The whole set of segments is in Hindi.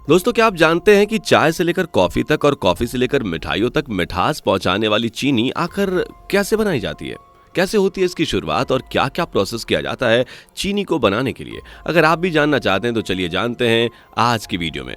दोस्तों, क्या आप जानते हैं कि चाय से लेकर कॉफी तक और कॉफी से लेकर मिठाइयों तक मिठास पहुंचाने वाली चीनी आखिर कैसे बनाई जाती है? कैसे होती है इसकी शुरुआत और क्या क्या प्रोसेस किया जाता है चीनी को बनाने के लिए? अगर आप भी जानना चाहते हैं तो चलिए जानते हैं आज की वीडियो में।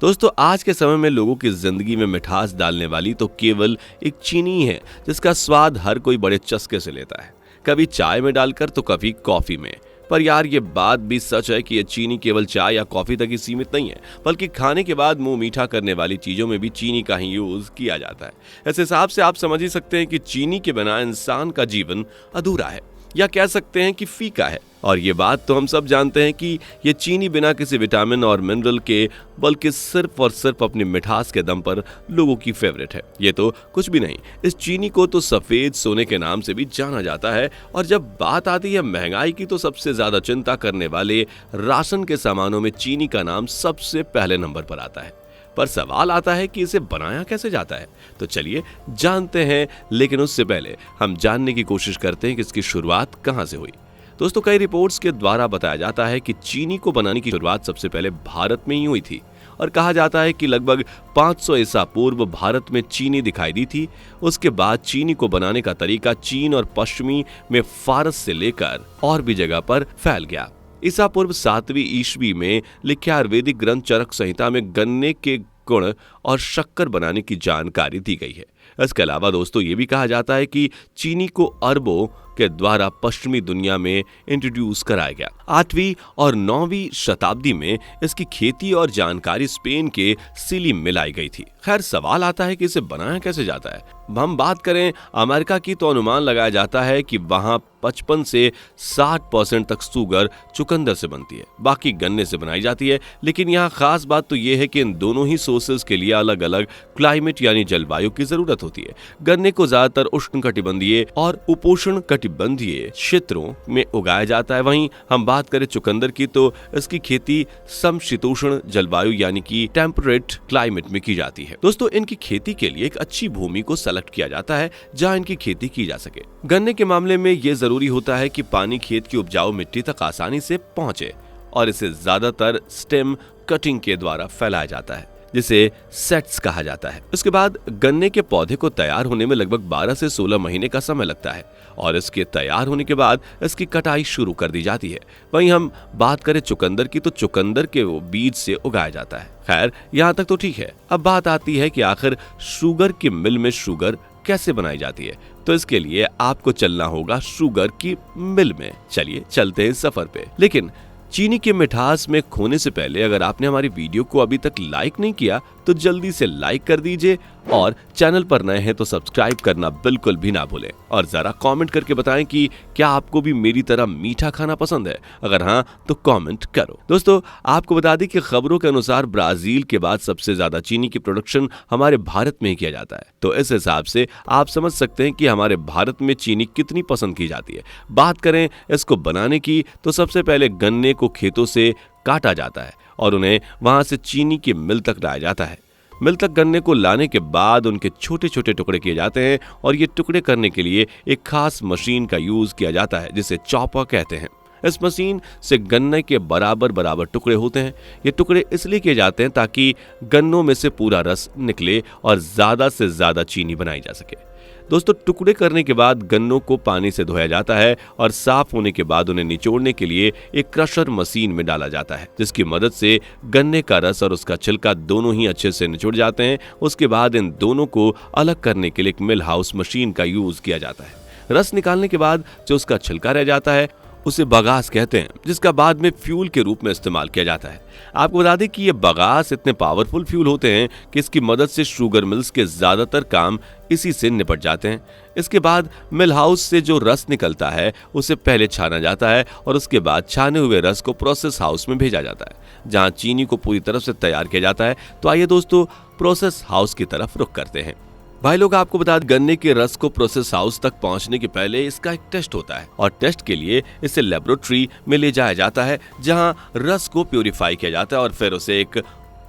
दोस्तों, आज के समय में लोगों की जिंदगी में मिठास डालने वाली तो केवल एक चीनी ही है, जिसका स्वाद हर कोई बड़े चस्के से लेता है, कभी चाय में डालकर तो कभी कॉफी में। पर यार, ये बात भी सच है कि ये चीनी केवल चाय या कॉफी तक ही सीमित नहीं है, बल्कि खाने के बाद मुंह मीठा करने वाली चीजों में भी चीनी का ही यूज किया जाता है। इस हिसाब से आप समझ ही सकते हैं कि चीनी के बिना इंसान का जीवन अधूरा है, या कह सकते हैं कि फीका है। और ये बात तो हम सब जानते हैं कि ये चीनी बिना किसी विटामिन और मिनरल के, बल्कि सिर्फ और सिर्फ अपनी मिठास के दम पर लोगों की फेवरेट है। ये तो कुछ भी नहीं, इस चीनी को तो सफेद सोने के नाम से भी जाना जाता है। और जब बात आती है महंगाई की, तो सबसे ज्यादा चिंता करने वाले राशन के सामानों में चीनी का नाम सबसे पहले नंबर पर आता है। पर सवाल आता है कि इसे बनाया कैसे जाता है, तो चलिए जानते हैं। लेकिन उससे पहले हम जानने की कोशिश करते हैं कि इसकी शुरुआत कहां से हुई। दोस्तों, कई रिपोर्ट्स के द्वारा बताया जाता है कि चीनी को बनाने की शुरुआत सबसे पहले भारत में ही हुई थी, और कहा जाता है कि लगभग 500 ईसा पूर्व भारत में चीनी दिखाई दी थी। उसके बाद चीनी को बनाने का तरीका चीन और पश्चिमी में फारस से लेकर और भी जगह पर फैल गया। ईसा पूर्व 7वीं ईस्वी में लिखे आयुर्वेदिक ग्रंथ चरक संहिता में गन्ने के गुण और शक्कर बनाने की जानकारी दी गई है। इसके अलावा दोस्तों, ये भी कहा जाता है कि चीनी को अरबों के द्वारा पश्चिमी दुनिया में इंट्रोड्यूस कराया गया। 8वीं और 9वीं शताब्दी में इसकी खेती और जानकारी स्पेन के सिली में लाई गई थी। खैर, सवाल आता है कि इसे बनाया कैसे जाता है। हम बात करें अमेरिका की, तो अनुमान लगाया जाता है कि वहां 55 से 60% तक शुगर चुकंदर से बनती है, बाकी गन्ने से बनाई जाती है। लेकिन यहाँ खास बात तो यह है कि इन दोनों ही सोर्सेज के लिए अलग अलग क्लाइमेट यानी जलवायु की जरूरत होती है। गन्ने को ज्यादातर उष्णकटिबंधीय और उपोष्ण कटिबंधीय क्षेत्रों में उगाया जाता है। वहीं हम बात करें चुकंदर की, तो इसकी खेती समशीतोष्ण जलवायु यानी कि टेम्परेट क्लाइमेट में की जाती है। दोस्तों, इनकी खेती के लिए एक अच्छी भूमि को सेलेक्ट किया जाता है जहां इनकी खेती की जा सके। गन्ने के मामले में यह जरूरी होता है कि पानी खेत की उपजाऊ मिट्टी तक आसानी से पहुंचे, और इसे ज्यादातर स्टेम कटिंग के द्वारा फैलाया जाता है, जिसे सेट्स कहा जाता है। उसके बाद गन्ने के पौधे को तैयार होने में लगभग 12 से 16 महीने का समय लगता है, और इसके तैयार होने के बाद इसकी कटाई शुरू कर दी जाती है। वहीं हम बात करें चुकंदर की, तो चुकंदर के वो बीज से उगाया जाता है। खैर, यहाँ तक तो ठीक है। अब बात आती है कि आखिर शुगर की मिल में शुगर कैसे बनाई जाती है, तो इसके लिए आपको चलना होगा शुगर की मिल में। चलिए चलते हैं सफर पे। लेकिन चीनी के मिठास में खोने से पहले, अगर आपने हमारी वीडियो को अभी तक लाइक नहीं किया तो जल्दी से लाइक कर दीजिए, और चैनल पर नए हैं तो सब्सक्राइब करना बिल्कुल भी ना भूलें। और जरा कमेंट करके बताएं कि क्या आपको भी मेरी तरह मीठा खाना पसंद है। अगर हाँ तो कमेंट करो। दोस्तों, आपको बता दें कि खबरों के अनुसार ब्राजील के बाद सबसे ज्यादा चीनी की प्रोडक्शन हमारे भारत में ही किया जाता है। तो इस हिसाब से आप समझ सकते हैं कि हमारे भारत में चीनी कितनी पसंद की जाती है। बात करें इसको बनाने की, तो सबसे पहले गन्ने को खेतों से काटा जाता है और उन्हें वहां से चीनी की मिल तक लाया जाता है। मिल तक गन्ने को लाने के बाद उनके छोटे छोटे टुकड़े किए जाते हैं, और ये टुकड़े करने के लिए एक खास मशीन का यूज किया जाता है, जिसे चॉपर कहते हैं। इस मशीन से गन्ने के बराबर बराबर टुकड़े होते हैं। ये टुकड़े इसलिए किए जाते हैं ताकि गन्नों में से पूरा रस निकले और ज्यादा से ज्यादा चीनी बनाई जा सके। दोस्तों, टुकड़े करने के बाद गन्नों को पानी से धोया जाता है, और साफ होने के बाद उन्हें निचोड़ने के लिए एक क्रशर मशीन में डाला जाता है, जिसकी मदद से गन्ने का रस और उसका छिलका दोनों ही अच्छे से निचोड़ जाते हैं। उसके बाद इन दोनों को अलग करने के लिए एक मिल हाउस मशीन का यूज किया जाता है। रस निकालने के बाद जो उसका छिलका रह जाता है उसे बगास कहते हैं, जिसका बाद में फ्यूल के रूप में इस्तेमाल किया जाता है। आपको बता दें कि ये बगास इतने पावरफुल फ्यूल होते हैं कि इसकी मदद से शुगर मिल्स के ज्यादातर काम इसी से निपट जाते हैं। इसके बाद मिल हाउस से जो रस निकलता है उसे पहले छाना जाता है, और उसके बाद छाने हुए रस को प्रोसेस हाउस में भेजा जाता है, जहां चीनी को पूरी तरफ से तैयार किया जाता है। तो आइए दोस्तों, प्रोसेस हाउस की तरफ रुख करते हैं। भाई लोग, आपको बता दें, गन्ने के रस को प्रोसेस हाउस तक पहुंचने के पहले इसका एक टेस्ट होता है, और टेस्ट के लिए इसे लेबोरेटरी में ले जाया जाता है, जहां रस को प्यूरिफाई किया जाता है और फिर उसे एक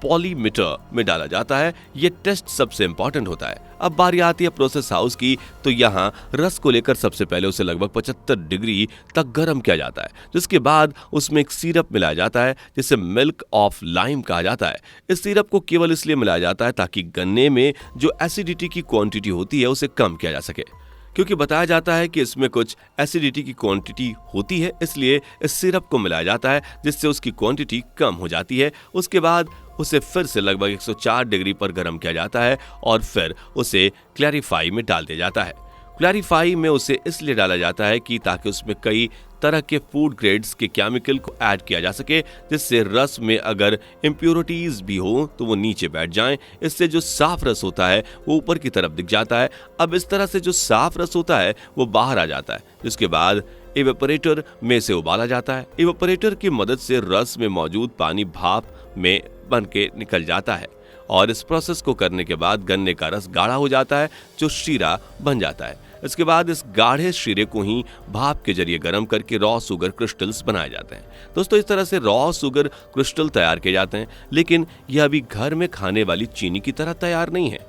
पॉलीमीटर में डाला जाता है। ये टेस्ट सबसे इंपॉर्टेंट होता है। अब बारी आती है प्रोसेस हाउस की, तो यहाँ रस को लेकर सबसे पहले उसे लगभग 75 डिग्री तक गर्म किया जाता है, जिसके बाद उसमें एक सिरप मिलाया जाता है जिसे मिल्क ऑफ लाइम कहा जाता है। इस सिरप को केवल इसलिए मिलाया जाता है ताकि गन्ने में जो एसिडिटी की क्वांटिटी होती है उसे कम किया जा सके। क्योंकि बताया जाता है कि इसमें कुछ एसिडिटी की क्वांटिटी होती है, इसलिए इस सिरप को मिलाया जाता है जिससे उसकी क्वांटिटी कम हो जाती है। उसके बाद उसे फिर से लगभग 104 डिग्री पर गर्म किया जाता है और फिर उसे क्लैरिफाई में डाल दिया जाता है। क्लैरिफाई में उसे इसलिए डाला जाता है कि ताकि उसमें कई तरह के फूड ग्रेड्स के केमिकल को ऐड किया जा सके, जिससे रस में अगर इम्प्योरिटीज भी हो तो वो नीचे बैठ जाएं। इससे जो साफ रस होता है वो ऊपर की तरफ दिख जाता है। अब इस तरह से जो साफ रस होता है वो बाहर आ जाता है, जिसके बाद इवेपोरेटर में से उबाला जाता है। इवेपोरेटर की मदद से रस में मौजूद पानी भाप में बन के निकल जाता है और इस प्रोसेस को करने के बाद गन्ने का रस गाढ़ा हो जाता है जो शीरा बन जाता है। इसके बाद इस गाढ़े शीरे को ही भाप के जरिए गर्म करके रॉ शुगर क्रिस्टल्स बनाए जाते हैं। दोस्तों, इस तरह से रॉ शुगर क्रिस्टल तैयार किए जाते हैं, लेकिन यह अभी घर में खाने वाली चीनी की तरह तैयार नहीं है,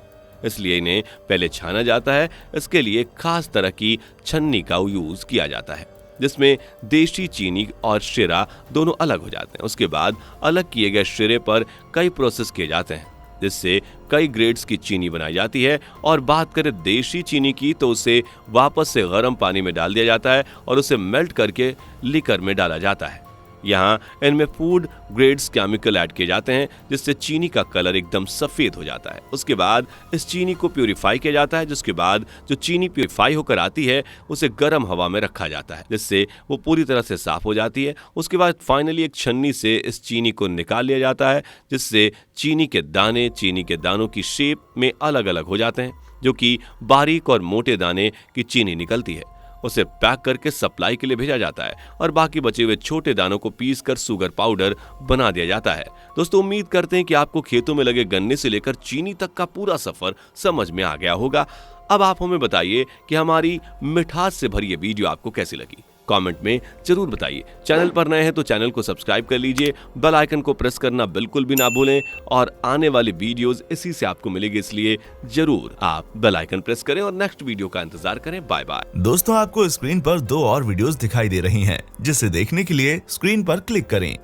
इसलिए इन्हें पहले छाना जाता है। इसके लिए खास तरह की छन्नी का यूज किया जाता है जिसमें देशी चीनी और शीरा दोनों अलग हो जाते हैं। उसके बाद अलग किए गए शीरे पर कई प्रोसेस किए जाते हैं जिससे कई ग्रेड्स की चीनी बनाई जाती है। और बात करें देशी चीनी की तो उसे वापस से गर्म पानी में डाल दिया जाता है और उसे मेल्ट करके लिकर में डाला जाता है। यहाँ इनमें फूड ग्रेड्स केमिकल ऐड किए जाते हैं जिससे चीनी का कलर एकदम सफेद हो जाता है। उसके बाद इस चीनी को प्यूरिफाई किया जाता है, जिसके बाद जो चीनी प्यूरिफाई होकर आती है उसे गर्म हवा में रखा जाता है जिससे वो पूरी तरह से साफ हो जाती है। उसके बाद फाइनली एक छन्नी से इस चीनी को निकाल लिया जाता है जिससे चीनी के दाने चीनी के दानों की शेप में अलग अलग हो जाते हैं, जो कि बारीक और मोटे दाने की चीनी निकलती है। उसे पैक करके सप्लाई के लिए भेजा जाता है और बाकी बचे हुए छोटे दानों को पीसकर शुगर पाउडर बना दिया जाता है। दोस्तों, उम्मीद करते हैं कि आपको खेतों में लगे गन्ने से लेकर चीनी तक का पूरा सफर समझ में आ गया होगा। अब आप हमें बताइए कि हमारी मिठास से भरी ये वीडियो आपको कैसी लगी। कमेंट में जरूर बताइए। चैनल पर नए हैं तो चैनल को सब्सक्राइब कर लीजिए, बेल आइकन को प्रेस करना बिल्कुल भी ना भूलें और आने वाली वीडियोस इसी से आपको मिलेगी, इसलिए जरूर आप बेल आइकन प्रेस करें और नेक्स्ट वीडियो का इंतजार करें। Bye bye. दोस्तों, आपको स्क्रीन पर 2 और वीडियोस दिखाई दे रही हैं, जिसे देखने के लिए स्क्रीन पर क्लिक करें।